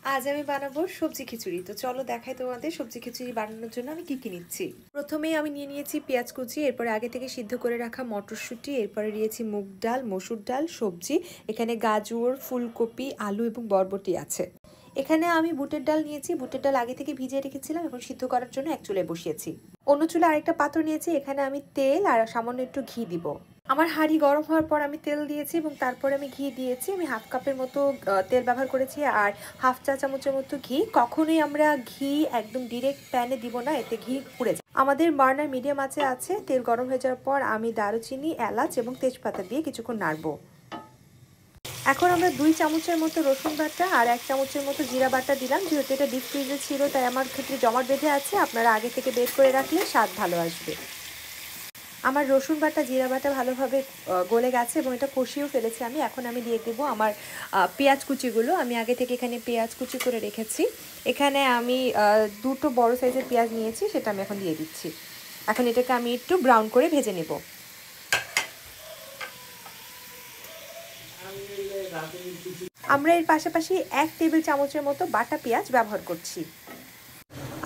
আজ আমি বানাবো সবজি খিচুড়ি। তো চলো দেখাই তোমাদের সবজি খিচুড়ি বানানোর জন্য আমি কি কি নিচ্ছি। প্রথমেই আমি নিয়ে নিয়েছি পেঁয়াজ কুচি, এরপরে আগে থেকে সিদ্ধ করে রাখা মটরশুঁটি, এরপরে নিয়েছি মুগ ডাল, মসুর ডাল, সবজি। এখানে গাজর, ফুলকপি, আলু এবং বরবটি আছে। এখানে আমি বুটের ডাল নিয়েছি। বুটের ডাল আগে থেকে ভিজিয়ে রেখেছিলাম এবং সিদ্ধ করার জন্য এক চুলায় বসিয়েছি। অন্য চুলায় আরেকটা পাত্র নিয়েছি। এখানে আমি তেল আর সামান্য একটু ঘি দিব। আমার হাঁড়ি গরম হওয়ার পর আমি তেল দিয়েছি এবং তারপরে আমি ঘি দিয়েছি। আমি হাফ কাপের মতো তেল ব্যবহার করেছি আর হাফ চা চামচের মতো ঘি। কখনোই আমরা ঘি একদম ডিরেক্ট প্যানে দিব না, এতে ঘি পুড়ে যায়। আমাদের বার্নার মিডিয়াম আঁচে আছে। তেল গরম হয়ে যাওয়ার পর আমি দারুচিনি, এলাচ এবং তেজপাতা দিয়ে কিছুক্ষণ নাড়বো। এখন আমরা 2 চামচের মতো রসুন বাটা আর 1 চামচের মতো জিরা বাটা দিলাম। যেহেতু এটা ডিপ ফ্রিজে ছিল তাই আমার ক্ষেত্রে জমাট বেঁধে আছে। আপনারা আগে থেকে বের করে রাখলে স্বাদ ভালো আসবে। আমার রসুন বাটা, জিরা বাটা ভালোভাবে গলে গেছে এবং এটা কষিয়েও ফেলেছি আমি। এখন আমি দিয়ে দেবো আমার পেঁয়াজ কুচিগুলো। আমি আগে থেকে এখানে পেঁয়াজ কুচি করে রেখেছি। এখানে আমি 2টো বড় সাইজের পেঁয়াজ নিয়েছি, সেটা আমি এখন দিয়ে দিচ্ছি। এখন এটাকে আমি একটু ব্রাউন করে ভেজে নেব। আমরা এর পাশাপাশি 1 টেবিল চামচের মতো বাটা পেঁয়াজ ব্যবহার করছি।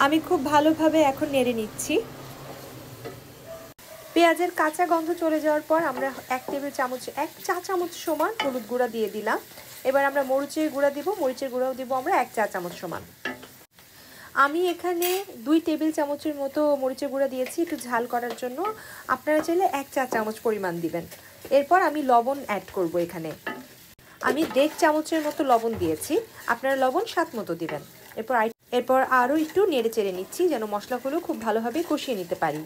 আমি খুব ভালোভাবে এখন নেড়ে নিচ্ছি। পেঁয়াজের কাঁচা গন্ধ চলে যাওয়ার পর আমরা 1 চা চামচ সমান হলুদ গুঁড়া দিয়ে দিলাম। এবার আমরা মরিচের গুঁড়া দিব। মরিচের গুঁড়াও দিব আমরা 1 চা চামচ সমান। আমি এখানে 2 টেবিল চামচের মতো মরিচের গুঁড়া দিয়েছি একটু ঝাল করার জন্য। আপনারা চাইলে 1 চা চামচ পরিমাণ দিবেন। এরপর আমি লবণ অ্যাড করব। এখানে আমি 1.5 চামচের মতো লবণ দিয়েছি। আপনারা লবণ স্বাদ মতো দিবেন। এরপর আরও একটু নেড়ে চেড়ে নিচ্ছি যেন মশলাগুলো খুব ভালোভাবে কষিয়ে নিতে পারি।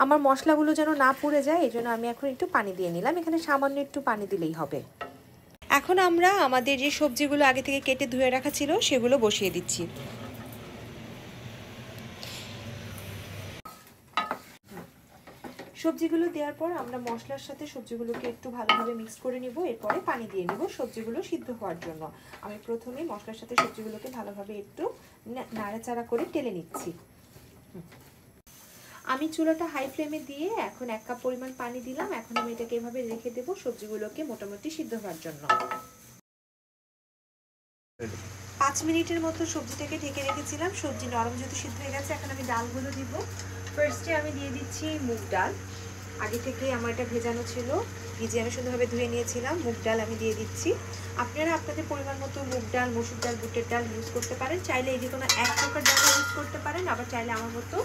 আমার মশলাগুলো যেন না পুড়ে যায়, এই জন্য আমি এখন একটু পানি দিয়ে নিলাম। এখানে সামান্য একটু পানি দিলেই হবে। এখন আমরা আমাদের যে সবজিগুলো আগে থেকে কেটে ধুয়ে রাখা ছিল সেগুলো বসিয়ে দিচ্ছি। সবজিগুলো দেওয়ার পর আমরা মশলার সাথে সবজিগুলোকে একটু ভালোভাবে মিক্স করে নিব। এরপরে পানি দিয়ে নিব সবজিগুলো সিদ্ধ হওয়ার জন্য। আমি প্রথমে মশলার সাথে সবজিগুলোকে ভালোভাবে একটু নাড়াচাড়া করে টেলে নিচ্ছি। আমি চুলাটা হাই ফ্লেমে দিয়ে এখন 1 কাপ পরিমাণ পানি দিলাম। এখন আমি এটাকে এভাবে রেখে দেব সবজিগুলোকে মোটামুটি সিদ্ধ হওয়ার জন্য। 5 মিনিটের মতো সবজিটাকে ঢেকে রেখেছিলাম। সবজি নরম যেহেতু সিদ্ধ হয়ে গেছে, এখন আমি ডালগুলো দিব। ফার্স্টে আমি দিয়ে দিচ্ছি মুগ ডাল। আগে থেকে আমার এটা ভেজানো ছিল, ভিজিয়ে আমি সুন্দরভাবে ধুয়ে নিয়েছিলাম। মুগ ডাল আমি দিয়ে দিচ্ছি। আপনারা আপনাদের পরিমাণ মতো মুগ ডাল, মসুর ডাল, বুটের ডাল ইউজ করতে পারেন। চাইলে এই যে কোনো 1 প্রকার ডালও ইউজ করতে পারেন, আবার চাইলে আমার মতো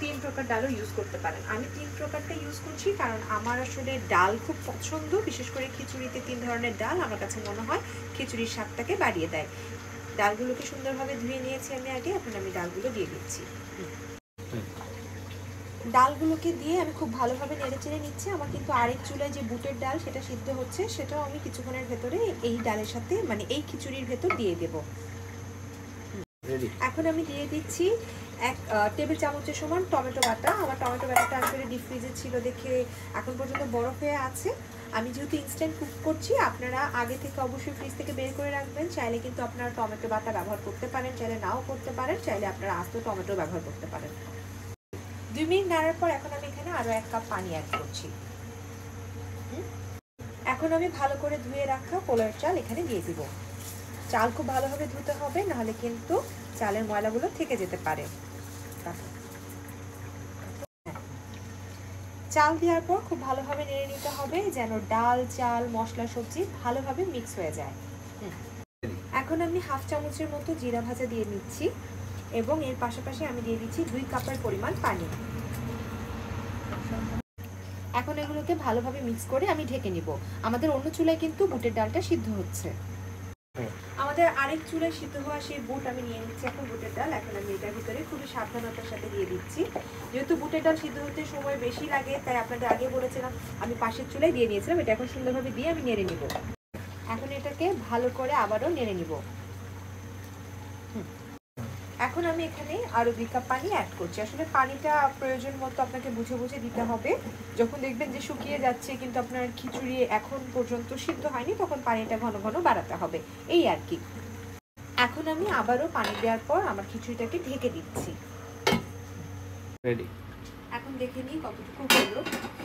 3 প্রকার ডালও ইউজ করতে পারেন। আমি 3 প্রকারটা ইউজ করছি কারণ আমার আসলে ডাল খুব পছন্দ। বিশেষ করে খিচুড়িতে 3 ধরনের ডাল আমার কাছে মনে হয় খিচুড়ির স্বাদটাকে বাড়িয়ে দেয়। ডালগুলোকে সুন্দরভাবে ধুয়ে নিয়েছি আমি আগে। এখন আমি ডালগুলো দিয়ে দিচ্ছি। ডালগুলোকে দিয়ে আমি খুব ভালোভাবে নেড়েচেড়ে নিচ্ছি। আমার কিন্তু আরেক চুলায় যে বুটের ডাল সেটা সিদ্ধ হচ্ছে, সেটাও আমি কিছুক্ষণের ভেতরে এই ডালের সাথে মানে এই খিচুড়ির ভেতর দিয়ে দেব। এখন আমি দিয়ে দিচ্ছি 1 টেবিল চামচের সমান টমেটো বাটা। আমার টমেটো বাটাটা আসলে ডিপ ফ্রিজে ছিল দেখে এখন পর্যন্ত বরফ হয়ে আছে। আমি যেহেতু ইনস্ট্যান্ট কুক করছি, আপনারা আগে থেকে অবশ্যই ফ্রিজ থেকে বের করে রাখবেন। চাইলে কিন্তু আপনারা টমেটো বাটা ব্যবহার করতে পারেন, চাইলে নাও করতে পারেন, চাইলে আপনারা আস্ত টমেটো ব্যবহার করতে পারেন। 2 মিনিট নাড়ার পর এখন আমি এখানে আরও 1 কাপ পানি অ্যাড করছি। এখন আমি ভালো করে ধুয়ে রাখা পোলাওয়ের চাল এখানে দিয়ে দিব। চাল খুব ভালোভাবে ধুতে হবে, নাহলে কিন্তু চালের ময়লাগুলো থেকে যেতে পারে। চাল দেওয়ার পর খুব ভালোভাবে নেড়ে নিতে হবে যেন ডাল, চাল, মশলা, সবজি ভালোভাবে মিক্স হয়ে যায়। এখন আমি হাফ চামচের মতো জিরা ভাজা দিয়ে নিচ্ছি এবং এর পাশাপাশি আমি দিয়ে দিচ্ছি 2 কাপের পরিমাণ পানি। এখন এগুলোকে ভালোভাবে মিক্স করে আমি ঢেকে নিব। আমাদের অন্য চুলায় কিন্তু বুটের ডালটা সিদ্ধ হচ্ছে। আমাদের আরেক চুলায় সিদ্ধ হওয়া সেই বুট আমি নিয়ে নিচ্ছি। এখন বুটের ডাল এখন আমি এটার ভিতরে খুবই সাবধানতার সাথে দিয়ে দিচ্ছি। যেহেতু বুটের ডাল সিদ্ধ হতে সময় বেশি লাগে, তাই আপনাদের আগে বলেছিলাম আমি পাশের চুলায় দিয়ে নিয়েছিলাম। এটা এখন সুন্দরভাবে দিয়ে আমি নেড়ে নিব। এখন এটাকে ভালো করে আবারও নেড়ে নিব। এখন আমি এখানে আরো 2 কাপ পানি অ্যাড করছি। আসলে পানিটা প্রয়োজন মতো আপনাকে বুঝে বুঝে দিতে হবে। যখন দেখবেন যে শুকিয়ে যাচ্ছে কিন্তু আপনার খিচুড়ি এখন পর্যন্ত সিদ্ধ হয়নি, তখন পানিটা ঘন ঘন বাড়াতে হবে, এই আর কি। এখন আমি আবারও পানি দেওয়ার পর আমার খিচুড়িটাকে ঢেকে দিচ্ছি। রেডি। এখন দেখে নিই কতটুকু হলো।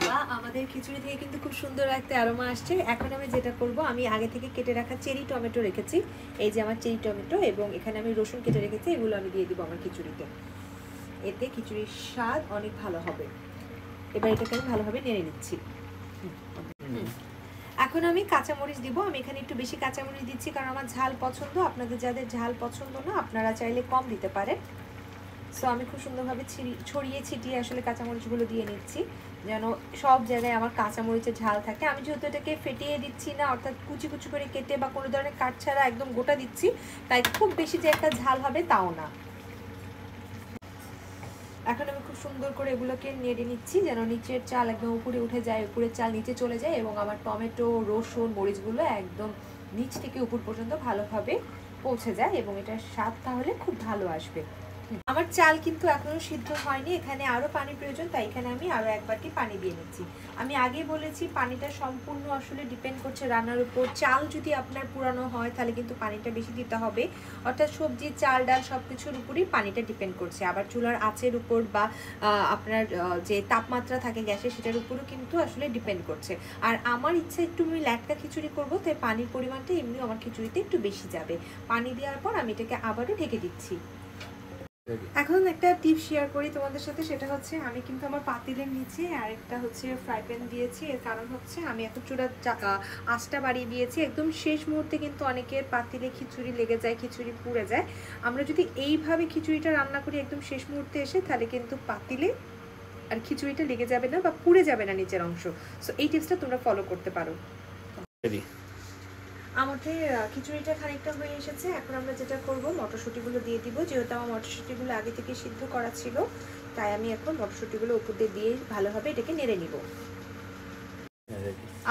বা আমাদের খিচুড়ি থেকে কিন্তু খুব সুন্দর একটা অ্যারোমা আসছে। এখন আমি যেটা করব, আমি আগে থেকে কেটে রাখা চেরি টমেটো রেখেছি, এই যে আমার চেরি টমেটো, এবং এখানে আমি রসুন কেটে রেখেছি, এগুলো আমি দিয়ে দিব আমার খিচুড়িতে। এতে খিচুড়ির স্বাদ অনেক ভালো হবে। এবার এটাকে আমি ভালোভাবে নেড়ে নিচ্ছি। এখন আমি কাঁচামরিচ দিব। আমি এখানে একটু বেশি কাঁচামরিচ দিচ্ছি কারণ আমার ঝাল পছন্দ। আপনাদের যাদের ঝাল পছন্দ না, আপনারা চাইলে কম দিতে পারেন। সো আমি খুব সুন্দরভাবে ছড়িয়ে ছিটিয়ে আসলে কাঁচামরিচগুলো দিয়ে নিচ্ছি, যেন সব জায়গায় আমার কাঁচামরিচের ঝাল থাকে। আমি যেহেতু এটাকে ফেটিয়ে দিচ্ছি না, অর্থাৎ কুচি কুচি করে কেটে বা কোনো ধরনের কাট ছাড়া একদম গোটা দিচ্ছি, তাই খুব বেশি যে একটা ঝাল হবে তাও না। এখন আমি খুব সুন্দর করে এগুলোকে নেড়ে নিচ্ছি, যেন নিচের চাল একদম উপরে উঠে যায়, উপরের চাল নিচে চলে যায়, এবং আমার টমেটো, রসুন, মরিচগুলো একদম নিচ থেকে উপর পর্যন্ত ভালোভাবে পৌঁছে যায়, এবং এটার স্বাদ তাহলে খুব ভালো আসবে। আমার চাল কিন্তু এখনো সিদ্ধ হয়নি, এখানে আরো পানি প্রয়োজন, তাই এখানে আমি আরো এক বাটি পানি দিয়ে নিচ্ছি। আমি আগে বলেছি পানিটা সম্পূর্ণ আসলে ডিপেন্ড করছে রান্নার উপর। চাল যদি আপনার পুরানো হয় তাহলে কিন্তু পানিটা বেশি দিতে হবে, অর্থাৎ সবজি, চাল, ডাল সবকিছুর উপরই পানিটা ডিপেন্ড করছে। আবার চুলার আঁচের উপর বা আপনার যে তাপমাত্রা থাকে গ্যাসের, সেটার উপরও কিন্তু আসলে ডিপেন্ড করছে। আর আমার ইচ্ছা একটু আমি ল্যাটকা খিচুড়ি করবো, তাই পানির পরিমাণটা এমনিও আমার খিচুড়িতে একটু বেশি যাবে। পানি দেওয়ার পর আমি এটাকে আবারও ঢেকে দিচ্ছি। এখন একটা টিপ শেয়ার করি তোমাদের সাথে, সেটা হচ্ছে আমি কিন্তু আমার পাতিলের নিচে আরেকটা হচ্ছে ফ্রাই প্যান দিয়েছি। এর কারণ হচ্ছে আমি এখন চুলার আঁচটা বাড়িয়ে দিয়েছি। একদম শেষ মুহূর্তে কিন্তু অনেকের পাতিলে খিচুড়ি লেগে যায়, খিচুড়ি পুড়ে যায়। আমরা যদি এইভাবে খিচুড়িটা রান্না করি একদম শেষ মুহূর্তে এসে, তাহলে কিন্তু পাতিলে আর খিচুড়িটা লেগে যাবে না বা পুড়ে যাবে না নিচের অংশ। সো এই টিপসটা তোমরা ফলো করতে পারো। আমাদের খিচুড়িটা খানিকটা হয়ে এসেছে। এখন আমরা যেটা করব, মটরশুঁটিগুলো দিয়ে দিব। যেহেতু আমার মটরশুঁটিগুলো আগে থেকে সিদ্ধ করা ছিল, তাই আমি এখন মটরশুঁটিগুলো উপর দিয়ে ভালোভাবে এটাকে নেড়ে নিব।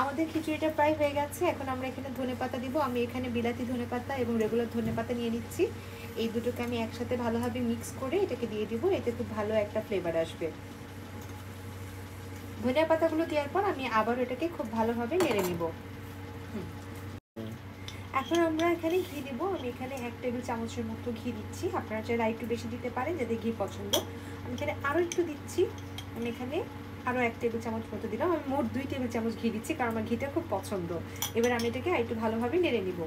আমাদের খিচুড়িটা প্রায় হয়ে গেছে। এখন আমরা এখানে ধনেপাতা দিব। আমি এখানে বিলাতি ধনেপাতা এবং রেগুলার ধনেপাতা নিয়ে নিচ্ছি। এই দুটোকে আমি একসাথে ভালোভাবে মিক্স করে এটাকে দিয়ে দিব। এতে খুব ভালো একটা ফ্লেভার আসবে। ধনিয়া পাতাগুলো দেওয়ার পর আমি আবার এটাকে খুব ভালোভাবে নেড়ে নিব। এখন আমরা এখানে ঘি দিব। আমি এখানে 1 টেবিল চামচের মতো ঘি দিচ্ছি। আপনারা চাইলে একটু বেশি দিতে পারেন যাদের ঘি পছন্দ। আমি এখানে আরও একটু দিচ্ছি। আমি এখানে আরও 1 টেবিল চামচ মতো দিলাম। আমি মোট 2 টেবিল চামচ ঘি দিচ্ছি, কারণ আমার ঘিটা খুব পছন্দ। এবার আমি এটাকে একটু ভালোভাবে নেড়ে নিব।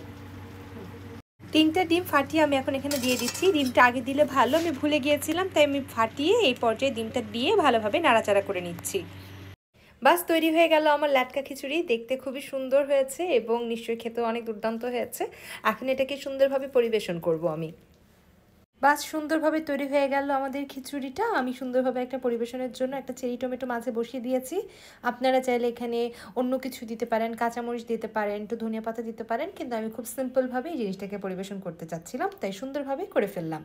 3টা ডিম ফাটিয়ে আমি এখন এখানে দিয়ে দিচ্ছি। ডিমটা আগে দিলে ভালো, আমি ভুলে গিয়েছিলাম, তাই আমি ফাটিয়ে এই পর্যায়ে ডিমটা দিয়ে ভালোভাবে নাড়াচাড়া করে নিচ্ছি। বাস তৈরি হয়ে গেল আমার ল্যাটকা খিচুড়ি। দেখতে খুবই সুন্দর হয়েছে এবং নিশ্চয়ই খেতেও অনেক দুর্দান্ত হয়েছে। এখন এটাকে সুন্দরভাবে পরিবেশন করব আমি। বাস সুন্দরভাবে তৈরি হয়ে গেল আমাদের খিচুড়িটা। আমি সুন্দরভাবে একটা পরিবেশনের জন্য একটা চেরি টমেটো মাঝে বসিয়ে দিয়েছি। আপনারা চাইলে এখানে অন্য কিছু দিতে পারেন, কাঁচামরিচ দিতে পারেন, একটু ধনিয়া পাতা দিতে পারেন, কিন্তু আমি খুব সিম্পলভাবে এই জিনিসটাকে পরিবেশন করতে চাচ্ছিলাম, তাই সুন্দরভাবে করে ফেললাম।